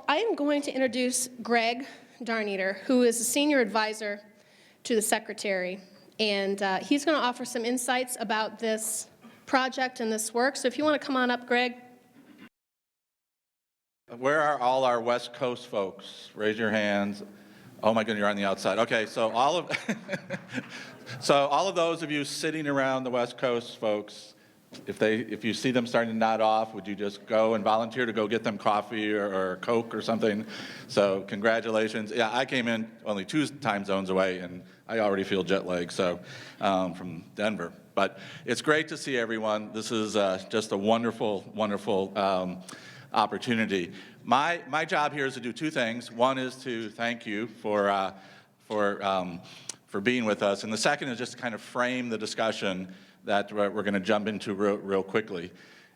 I am going to introduce Greg Darnieder, who is a senior advisor to the secretary, and he's going to offer some insights about this project and this work. So if you want to come on up, Greg. Where are all our West Coast folks? Raise your hands. Oh my goodness, you're on the outside. Okay, so all of those of you sitting around the West Coast folks, if you see them starting to nod off, would you just go and volunteer to go get them coffee or Coke or something? So congratulations. Yeah, I came in only 2 time zones away, and I already feel jet lag, so from Denver. But it's great to see everyone. This is just a wonderful, wonderful opportunity. My job here is to do 2 things. One is to thank you for being with us, and the second is just to kind of frame the discussion that we're going to jump into real quickly.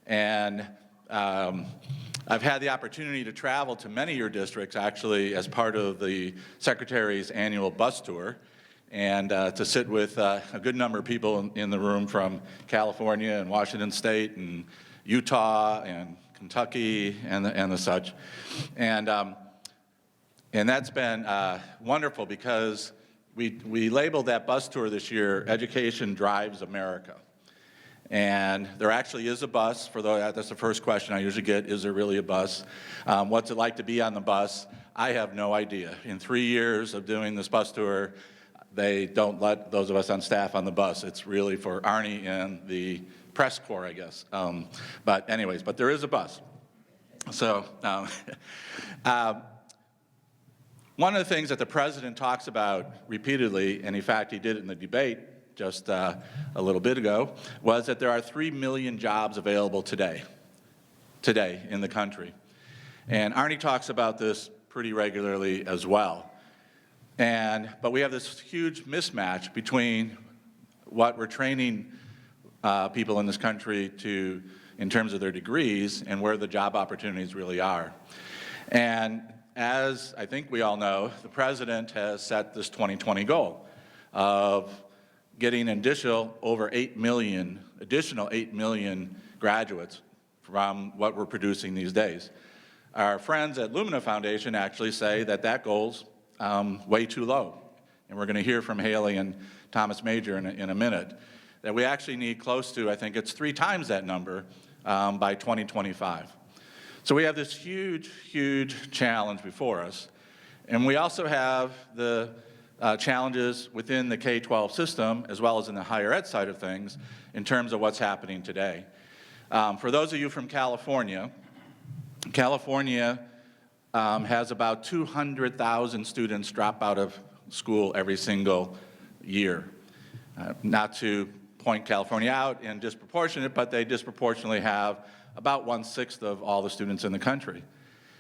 And I've had the opportunity to travel to many of your districts, actually, as part of the Secretary's annual bus tour, and to sit with a good number of people in the room from California and Washington State and Utah and Kentucky and the such. And that's been wonderful because we labeled that bus tour this year, Education Drives America. And there actually is a bus. That's the first question I usually get, is there really a bus? What's it like to be on the bus? I have no idea. In 3 years of doing this bus tour, they don't let those of us on staff on the bus. It's really for Arnie and the press corps, I guess. But anyways, there is a bus. So one of the things that the president talks about repeatedly, and in fact he did it in the debate just a little bit ago, was that there are 3 million jobs available today in the country. And Arnie talks about this pretty regularly as well. But we have this huge mismatch between what we're training people in this country to in terms of their degrees and where the job opportunities really are. And as I think we all know, the president has set this 2020 goal of getting an additional 8 million graduates from what we're producing these days. Our friends at Lumina Foundation actually say that goal's way too low. And we're going to hear from Haley and Thomas Major in a minute, that we actually need close to, I think it's 3 times that number by 2025. So we have this huge, huge challenge before us. And we also have the challenges within the K-12 system, as well as in the higher ed side of things, in terms of what's happening today. For those of you from California, has about 200,000 students drop out of school every single year. Not to point California out in disproportionate, but they disproportionately have about 1/6 of all the students in the country.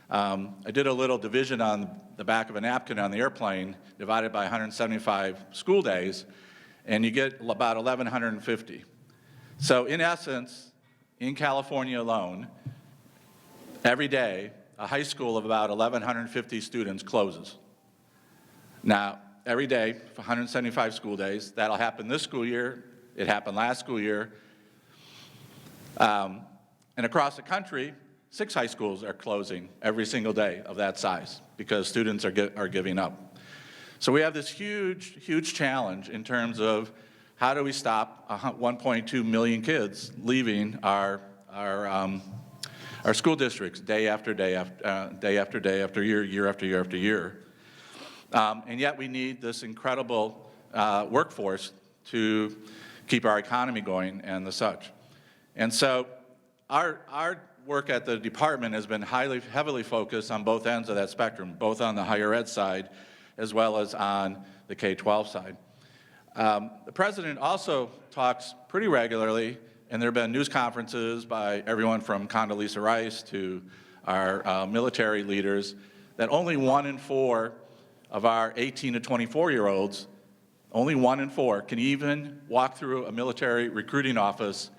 I did a little division on the back of a napkin on the airplane, divided by 175 school days, and you get about 1,150. So in essence, in California alone, every day, a high school of about 1,150 students closes. Now, every day, 175 school days, that'll happen this school year, it happened last school year. And across the country, 6 high schools are closing every single day of that size because students are giving up. So we have this huge, huge challenge in terms of how do we stop 1.2 million kids leaving our school districts day after day after year after year after year. And yet we need this incredible workforce to keep our economy going and the such. And so our work at the department has been heavily focused on both ends of that spectrum, both on the higher ed side as well as on the K-12 side. The president also talks pretty regularly, and there have been news conferences by everyone from Condoleezza Rice to our military leaders, that only 1 in 4 of our 18 to 24-year-olds, only 1 in 4 can even walk through a military recruiting office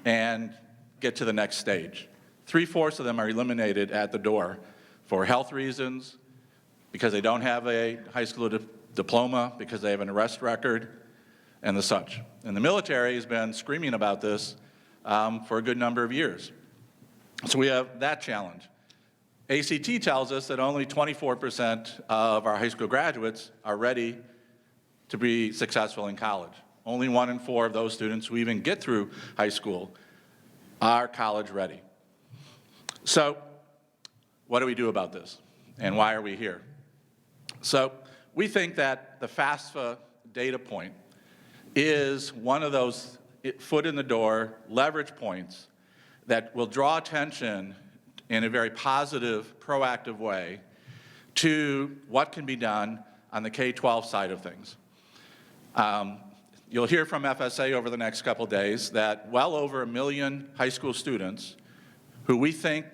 and get to the next stage. 3/4 of them are eliminated at the door for health reasons, because they don't have a high school diploma, because they have an arrest record, and the such. And the military has been screaming about this for a good number of years. So we have that challenge. ACT tells us that only 24% of our high school graduates are ready to be successful in college. Only 1 in 4 of those students who even get through high school are college ready. So what do we do about this? And why are we here? So we think that the FAFSA data point is one of those foot in the door leverage points that will draw attention in a very positive, proactive way to what can be done on the K-12 side of things. You'll hear from FSA over the next couple days that well over 1 million high school students who we think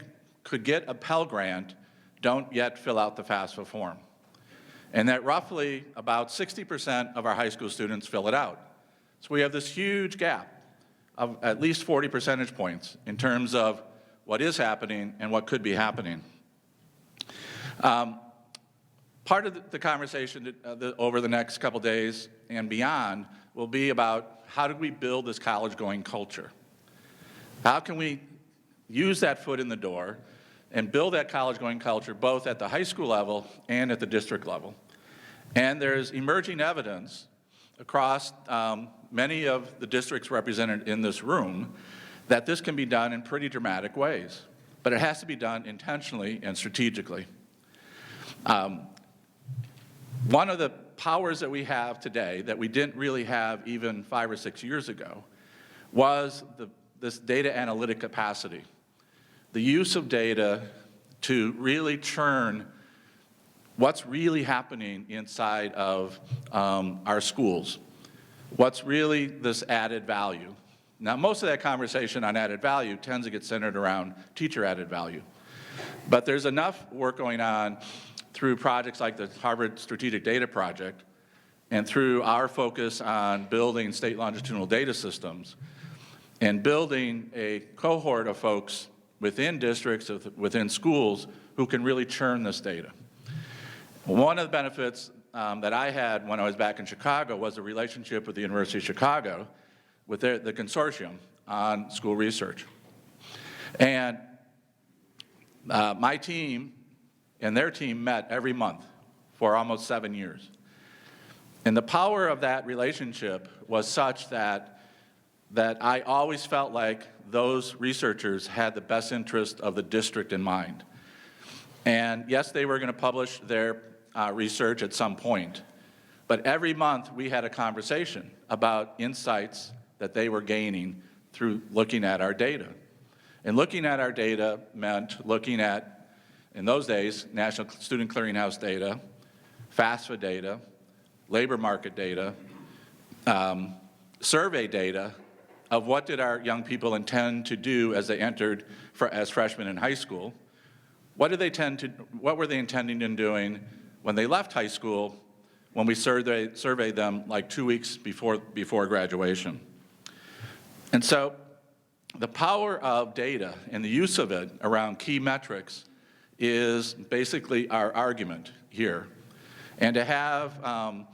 could get a Pell Grant don't yet fill out the FAFSA form. And that roughly about 60% of our high school students fill it out. So we have this huge gap of at least 40 percentage points in terms of what is happening and what could be happening. Part of the conversation over the next couple days and beyond will be about how do we build this college-going culture? How can we use that foot in the door and build that college-going culture both at the high school level and at the district level? And there's emerging evidence across many of the districts represented in this room that this can be done in pretty dramatic ways, but it has to be done intentionally and strategically. One of the powers that we have today that we didn't really have even 5 or 6 years ago was this data analytic capacity, the use of data to really churn what's really happening inside of our schools, what's really this added value. Now, most of that conversation on added value tends to get centered around teacher added value, but there's enough work going on through projects like the Harvard Strategic Data Project and through our focus on building state longitudinal data systems and building a cohort of folks within districts, within schools, who can really churn this data. One of the benefits that I had when I was back in Chicago was a relationship with the University of Chicago with the consortium on school research. And my team and their team met every month for almost 7 years. And the power of that relationship was such that I always felt like those researchers had the best interest of the district in mind. And yes, they were going to publish their research at some point, but every month we had a conversation about insights that they were gaining through looking at our data. And looking at our data meant looking at, in those days, National Student Clearinghouse data, FAFSA data, labor market data, survey data of what did our young people intend to do as they entered as freshmen in high school. What were they intending in doing when they left high school when we surveyed them like 2 weeks before graduation? And so the power of data and the use of it around key metrics is basically our argument here. And to have,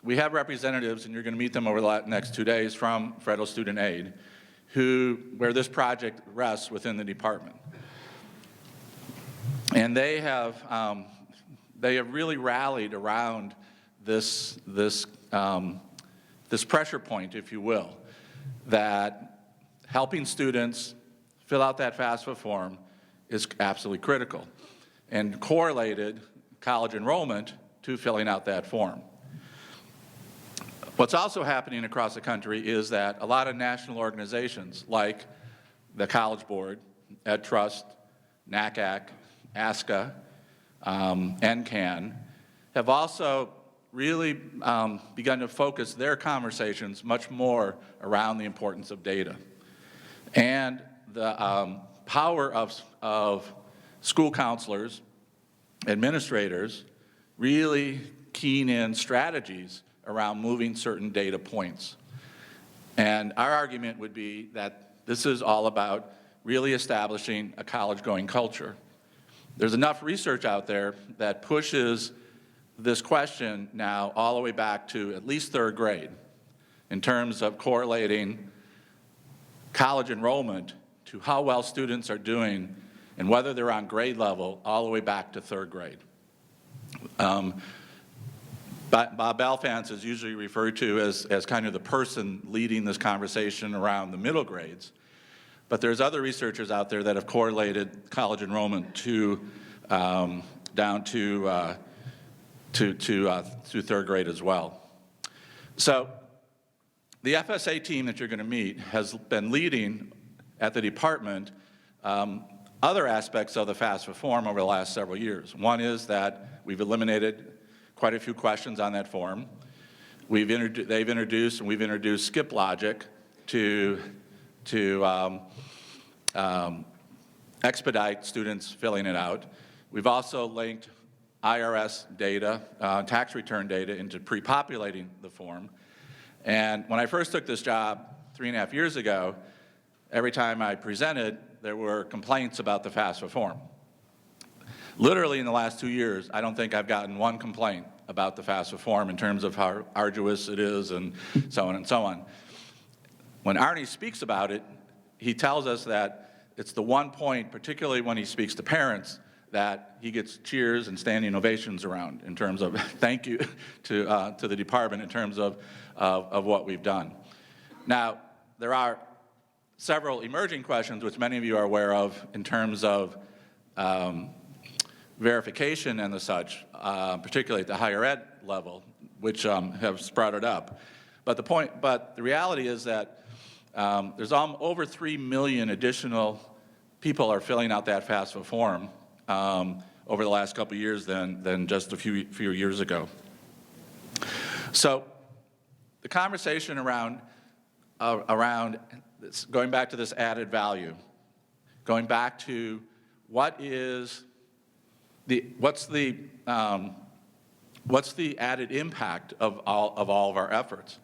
we have representatives, and you're going to meet them over the next 2 days from Federal Student Aid, where this project rests within the department. And they have really rallied around this pressure point, if you will, that helping students fill out that FAFSA form is absolutely critical, and correlated college enrollment to filling out that form. What's also happening across the country is that a lot of national organizations like the College Board, EdTrust, NACAC, ASCA, NCAN, have also really begun to focus their conversations much more around the importance of data and the power of school counselors, administrators, really keying in strategies around moving certain data points. And our argument would be that this is all about really establishing a college-going culture. There's enough research out there that pushes this question now all the way back to at least 3rd grade in terms of correlating college enrollment to how well students are doing and whether they're on grade level all the way back to third grade. Bob Balfans is usually referred to as kind of the person leading this conversation around the middle grades. But there's other researchers out there that have correlated college enrollment to down to third grade as well. So the FSA team that you're going to meet has been leading at the department other aspects of the FAFSA form over the last several years. One is that we've eliminated quite a few questions on that form. They've introduced, and we've introduced skip logic to expedite students filling it out. We've also linked IRS data, tax return data, into pre-populating the form. And when I first took this job 3.5 years ago, every time I presented, there were complaints about the FAFSA form. Literally in the last 2 years, I don't think I've gotten one complaint about the FAFSA form in terms of how arduous it is and so on and so on. When Arnie speaks about it, he tells us that it's the one point, particularly when he speaks to parents, that he gets cheers and standing ovations around in terms of thank you to the department in terms of what we've done. Now, there are several emerging questions, which many of you are aware of, in terms of verification and the such, particularly at the higher ed level, which have sprouted up. But the reality is that there's over 3 million additional people are filling out that FAFSA form over the last couple of years than just a few years ago. So the conversation around this, going back to this added value, going back to what's the added impact of all of our efforts.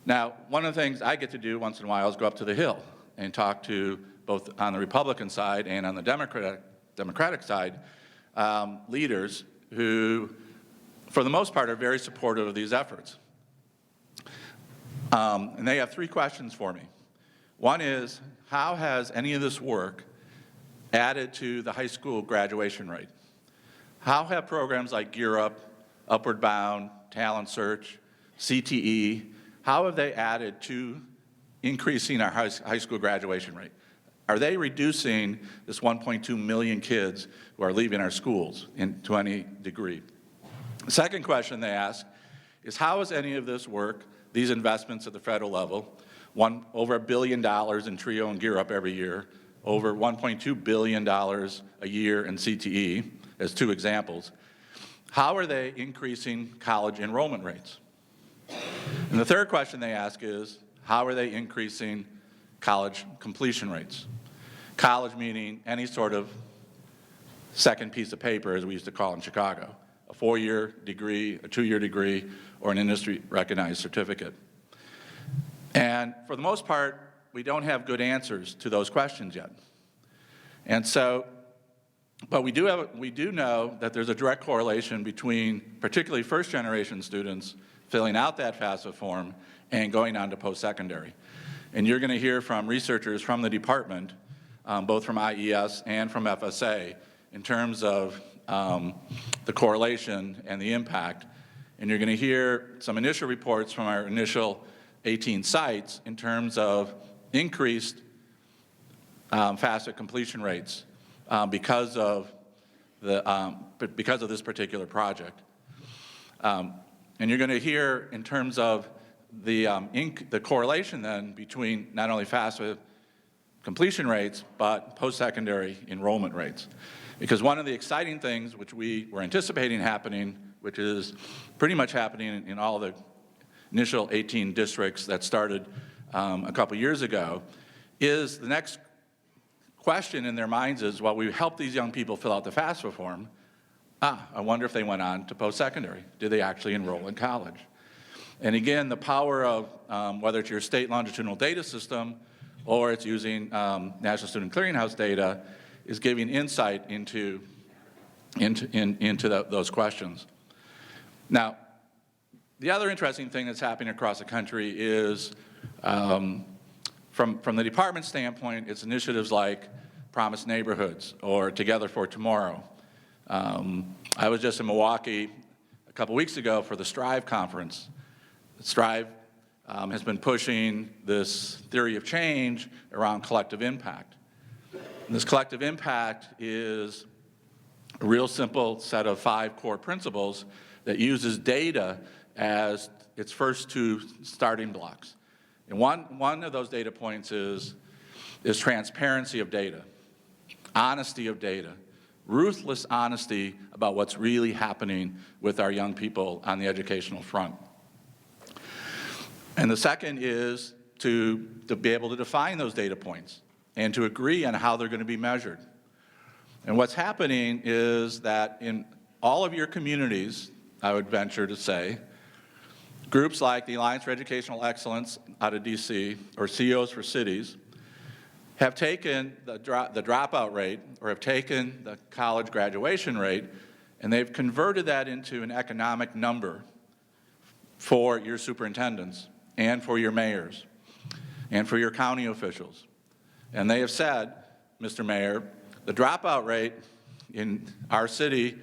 Now, one of the things I get to do once in a while is go up to the Hill and talk to, both on the Republican side and on the Democratic side, leaders who, for the most part, are very supportive of these efforts. And they have 3 questions for me. One is, how has any of this work added to the high school graduation rate? How have programs like Gear Up, Upward Bound, Talent Search, CTE, how have they added to increasing our high school graduation rate? Are they reducing this 1.2 million kids who are leaving our schools to any degree? The second question they ask is, how has any of this work, these investments at the federal level, over $1 billion in TRIO and Gear Up every year, over $1.2 billion a year in CTE, as 2 examples, how are they increasing college enrollment rates? And the third question they ask is, how are they increasing college completion rates? College meaning any sort of second piece of paper, as we used to call in Chicago, a 4-year degree, a 2-year degree, or an industry-recognized certificate. And for the most part, we don't have good answers to those questions yet. And so, but we do know that there's a direct correlation between particularly first-generation students filling out that FAFSA form and going on to post-secondary. And you're going to hear from researchers from the department, both from IES and from FSA, in terms of the correlation and the impact. And you're going to hear some initial reports from our initial 18 sites in terms of increased FAFSA completion rates because of this particular project. And you're going to hear in terms of the correlation then between not only FAFSA completion rates, but post-secondary enrollment rates. Because one of the exciting things which we were anticipating happening, which is pretty much happening in all the initial 18 districts that started a couple years ago, is the next question in their minds is, well, we helped these young people fill out the FAFSA form. I wonder if they went on to post-secondary. Did they actually enroll in college? And again, the power of whether it's your state longitudinal data system or it's using National Student Clearinghouse data is giving insight into those questions. Now, the other interesting thing that's happening across the country is, from the department standpoint, it's initiatives like Promised Neighborhoods or Together for Tomorrow. I was just in Milwaukee a couple weeks ago for the Strive conference. Strive has been pushing this theory of change around collective impact. And this collective impact is a real simple set of 5 core principles that uses data as its first 2 starting blocks. And one of those data points is transparency of data, honesty of data, ruthless honesty about what's really happening with our young people on the educational front. And the second is to be able to define those data points and to agree on how they're going to be measured. And what's happening is that in all of your communities, I would venture to say, groups like the Alliance for Educational Excellence out of DC or CEOs for Cities have taken the dropout rate or have taken the college graduation rate and they've converted that into an economic number for your superintendents and for your mayors and for your county officials. And they have said, Mr. Mayor, the dropout rate in our city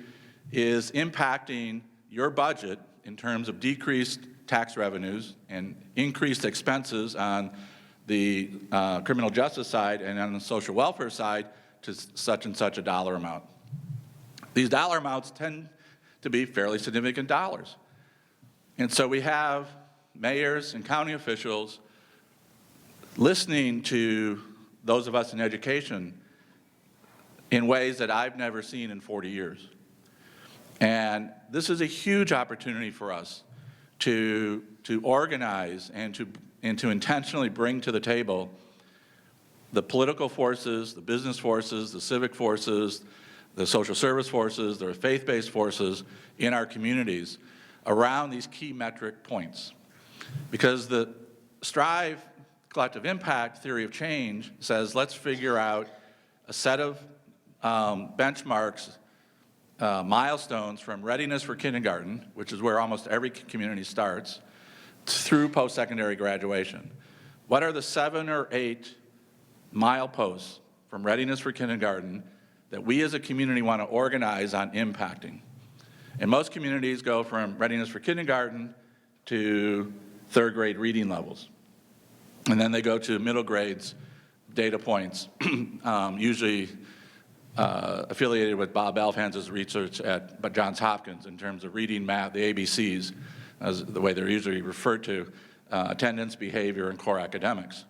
is impacting your budget in terms of decreased tax revenues and increased expenses on the criminal justice side and on the social welfare side to such and such a dollar amount. These dollar amounts tend to be fairly significant dollars. And so we have mayors and county officials listening to those of us in education in ways that I've never seen in 40 years. And this is a huge opportunity for us to organize and to intentionally bring to the table the political forces, the business forces, the civic forces, the social service forces, the faith-based forces in our communities around these key metric points. Because the Strive collective impact theory of change says let's figure out a set of benchmarks, milestones from readiness for kindergarten, which is where almost every community starts, through post-secondary graduation. What are the 7 or 8 mileposts from readiness for kindergarten that we as a community want to organize on impacting? And most communities go from readiness for kindergarten to 3rd grade reading levels. And then they go to middle grades data points, usually affiliated with Bob Alfanz's research at Johns Hopkins in terms of reading, math, the ABCs, as the way they're usually referred to, attendance, behavior, and core academics.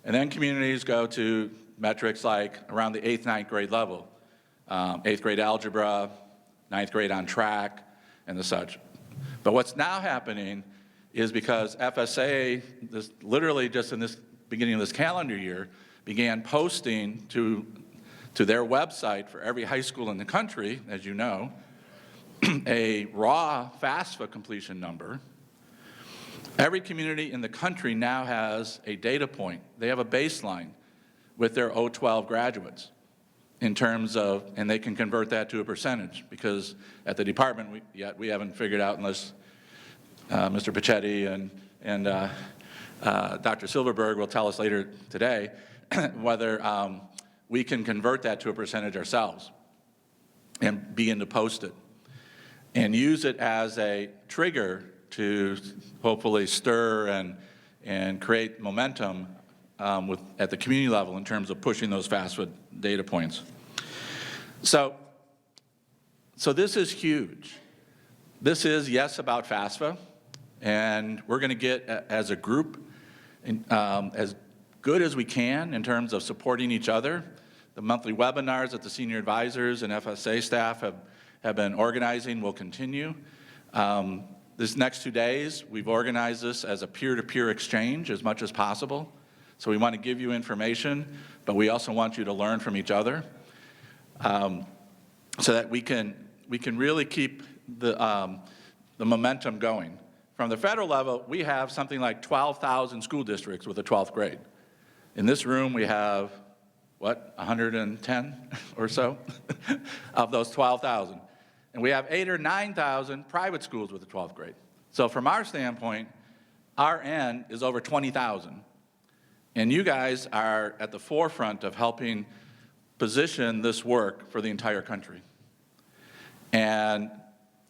And then communities go to metrics like around the 8th, 9th grade level, 8th grade algebra, 9th grade on track, and the such. But what's now happening is because FSA, literally just in this beginning of this calendar year, began posting to their website for every high school in the country, as you know, a raw FAFSA completion number. Every community in the country now has a data point. They have a baseline with their 012 graduates in terms of, and they can convert that to a percentage, because at the department, we haven't figured out, unless Mr. Pachetti and Dr. Silverberg will tell us later today, whether we can convert that to a percentage ourselves and begin to post it and use it as a trigger to hopefully stir and create momentum at the community level in terms of pushing those FAFSA data points. So this is huge. This is, yes, about FAFSA, and we're going to get, as a group, as good as we can in terms of supporting each other. The monthly webinars that the senior advisors and FSA staff have been organizing will continue. This next 2 days, we've organized this as a peer-to-peer exchange as much as possible. So we want to give you information, but we also want you to learn from each other, so that we can really keep the momentum going. From the federal level, we have something like 12,000 school districts with a 12th grade. In this room, we have, 110 or so of those 12,000. And we have 8,000 or 9,000 private schools with a 12th grade. So from our standpoint, our end is over 20,000. And you guys are at the forefront of helping position this work for the entire country. And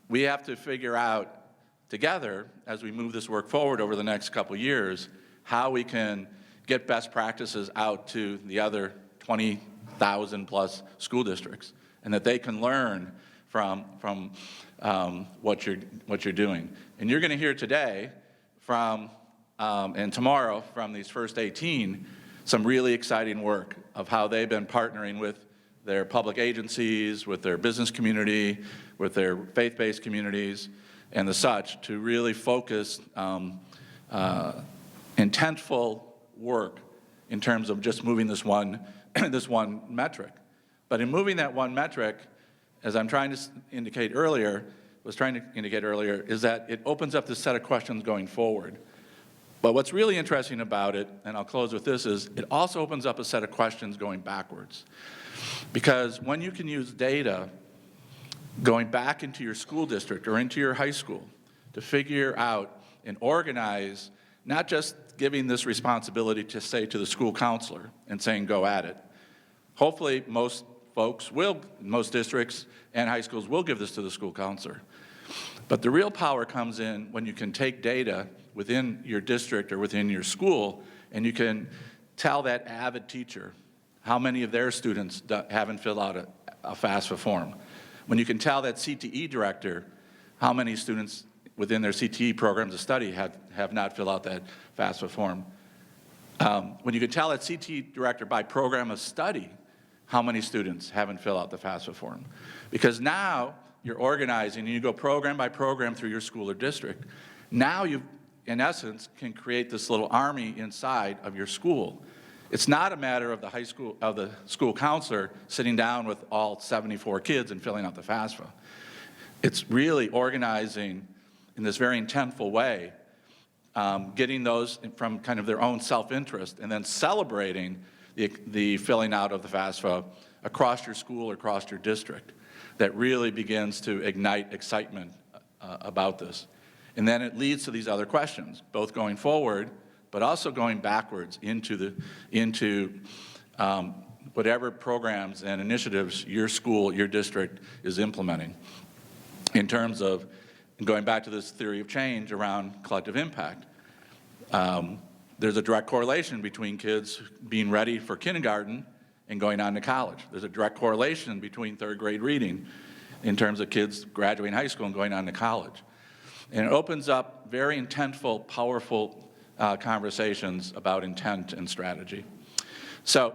we have to figure out together, as we move this work forward over the next couple years, how we can get best practices out to the other 20,000 plus school districts, and that they can learn from what you're doing. And you're going to hear today from, and tomorrow from these first 18, some really exciting work of how they've been partnering with their public agencies, with their business community, with their faith-based communities, and the such, to really focus intentful work in terms of just moving this one, this one metric. But in moving that one metric, as I'm trying to indicate earlier, is that it opens up this set of questions going forward. But what's really interesting about it, and I'll close with this, is it also opens up a set of questions going backwards. Because when you can use data going back into your school district or into your high school to figure out and organize, not just giving this responsibility to say to the school counselor and saying go at it. Hopefully most districts and high schools will give this to the school counselor. But the real power comes in when you can take data within your district or within your school and you can tell that avid teacher how many of their students haven't filled out a FAFSA form. When you can tell that CTE director how many students within their CTE programs of study have not filled out that FAFSA form. When you can tell that CTE director by program of study how many students haven't filled out the FAFSA form. Because now you're organizing and you go program by program through your school or district. Now you, in essence, can create this little army inside of your school. It's not a matter of the school counselor sitting down with all 74 kids and filling out the FAFSA. It's really organizing in this very intentful way, getting those from kind of their own self-interest and then celebrating the filling out of the FAFSA across your school or across your district. That really begins to ignite excitement about this. And then it leads to these other questions, both going forward, but also going backwards into whatever programs and initiatives your school, your district is implementing in terms of going back to this theory of change around collective impact. There's a direct correlation between kids being ready for kindergarten and going on to college. There's a direct correlation between third grade reading in terms of kids graduating high school and going on to college. And it opens up very intentful, powerful conversations about intent and strategy. So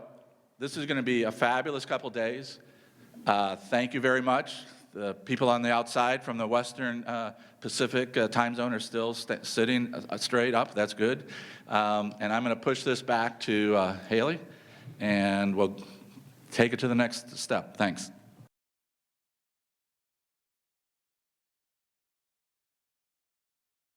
this is going to be a fabulous couple days. Thank you very much. The people on the outside from the Western Pacific time zone are still sitting straight up. That's good. And I'm going to push this back to Haley, and we'll take it to the next step. Thanks.